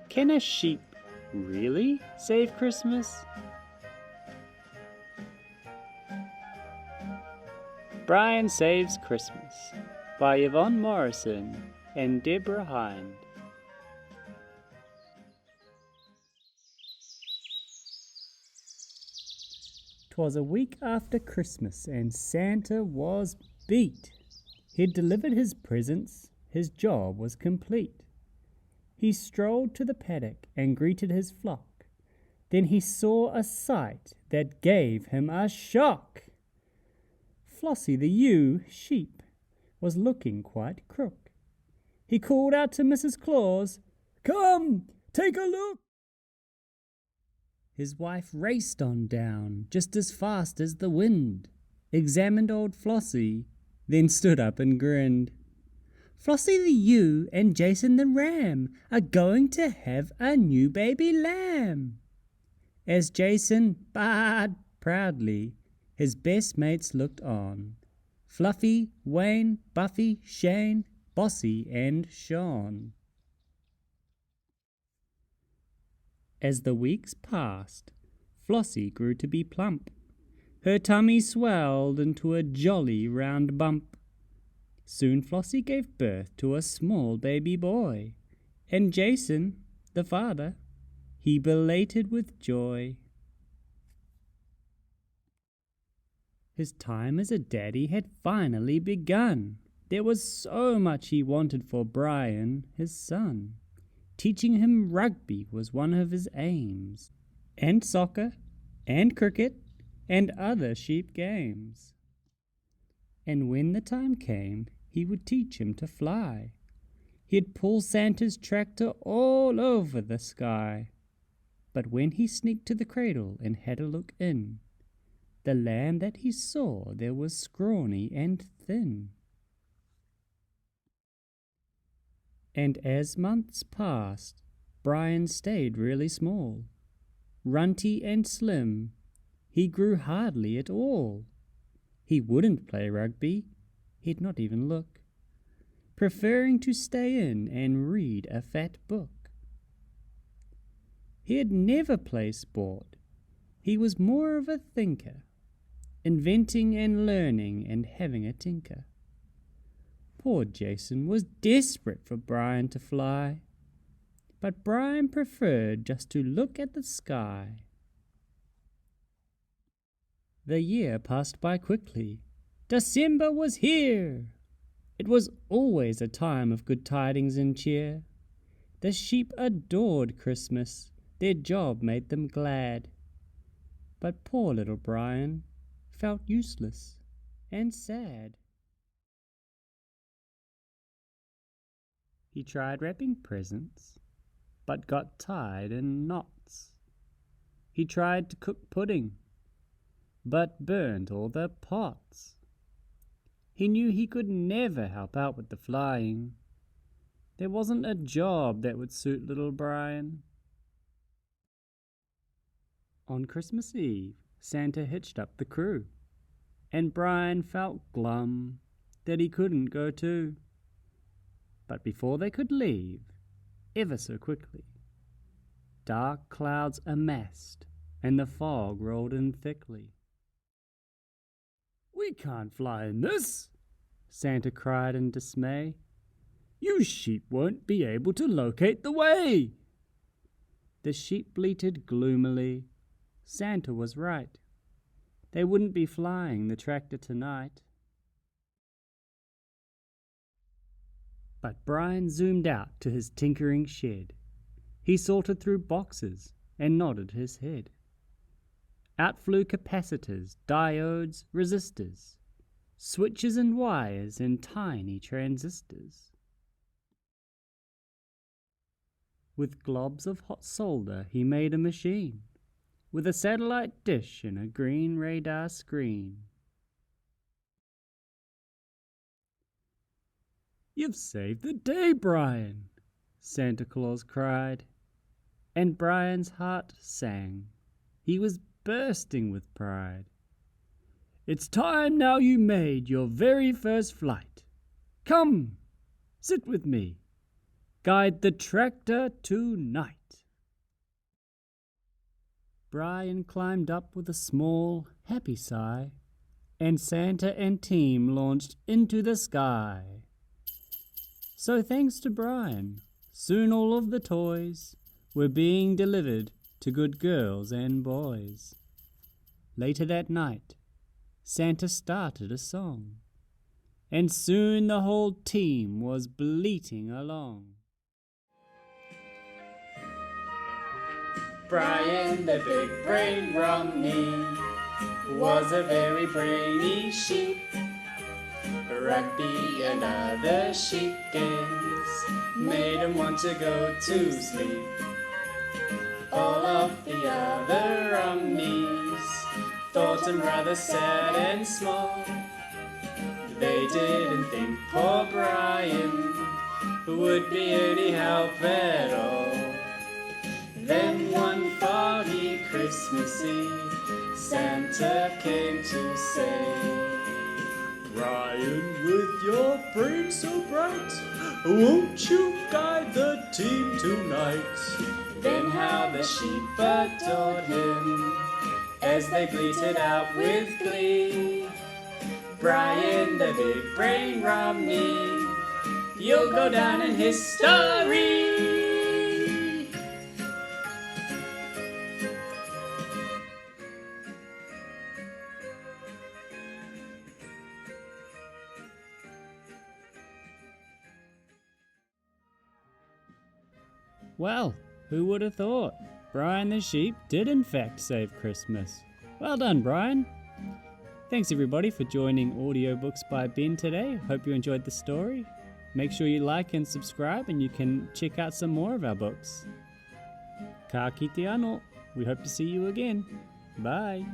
Can a sheep really save Christmas? Brian Saves Christmas by Yvonne Morrison and Deborah Hinde. 'Twas a week after Christmas and Santa was beat. He'd delivered his presents, his job was complete. He strolled to the paddock and greeted his flock. Then he saw a sight that gave him a shock. Flossie the ewe sheep was looking quite crook. He called out to Mrs. Claus, "Come, take a look!" His wife raced on down just as fast as the wind, examined old Flossie, then stood up and grinned. "Flossie the ewe and Jason the ram are going to have a new baby lamb." As Jason baaed proudly, his best mates looked on. Fluffy, Wayne, Buffy, Shane, Bossy, and Sean. As the weeks passed, Flossie grew to be plump. Her tummy swelled into a jolly round bump. Soon Flossie gave birth to a small baby boy, and Jason, the father, he belated with joy. His time as a daddy had finally begun. There was so much he wanted for Brian, his son. Teaching him rugby was one of his aims, and soccer, and cricket, and other sheep games. And when the time came, he would teach him to fly. He'd pull Santa's tractor all over the sky. But when he sneaked to the cradle and had a look in, the lamb that he saw there was scrawny and thin. And as months passed, Brian stayed really small. Runty and slim, he grew hardly at all. He wouldn't play rugby, he'd not even look, preferring to stay in and read a fat book. He'd never play sport, he was more of a thinker, inventing and learning and having a tinker. Poor Jason was desperate for Brian to fly, but Brian preferred just to look at the sky. The year passed by quickly. December was here. It was always a time of good tidings and cheer. The sheep adored Christmas. Their job made them glad. But poor little Brian felt useless and sad. He tried wrapping presents, but got tied in knots. He tried to cook pudding, but burned all the pots. He knew he could never help out with the flying. There wasn't a job that would suit little Brian. On Christmas Eve, Santa hitched up the crew, and Brian felt glum that he couldn't go too. But before they could leave, ever so quickly, dark clouds amassed, and the fog rolled in thickly. "We can't fly in this," Santa cried in dismay. "You sheep won't be able to locate the way." The sheep bleated gloomily. Santa was right. They wouldn't be flying the tractor tonight. But Brian zoomed out to his tinkering shed. He sorted through boxes and nodded his head. Out flew capacitors, diodes, resistors, switches and wires and tiny transistors. With globs of hot solder he made a machine, with a satellite dish and a green radar screen. "You've saved the day, Brian," Santa Claus cried. And Brian's heart sang. He was bursting with pride. "It's time now you made your very first flight. Come, sit with me. Guide the tractor tonight." Brian climbed up with a small, happy sigh, and Santa and team launched into the sky. So thanks to Brian, soon all of the toys were being delivered to good girls and boys. Later that night, Santa started a song, and soon the whole team was bleating along. Brian the big brain Romney was a very brainy sheep. Rugby and other sheep games made him want to go to sleep. All of the other Romneys thought him rather sad and small. They didn't think poor Brian would be any help at all. Then one foggy Christmas Eve, Santa came to say, Brian, with your brain so bright, won't you guide the team tonight? Then how the sheep adored him as they bleated out with glee. Brian the big brain Romney, you'll go down in history. Well, who would have thought? Brian the sheep did in fact save Christmas. Well done, Brian. Thanks everybody for joining Audiobooks by Ben today. Hope you enjoyed the story. Make sure you like and subscribe, and you can check out some more of our books. Ka kite anō. We hope to see you again. Bye.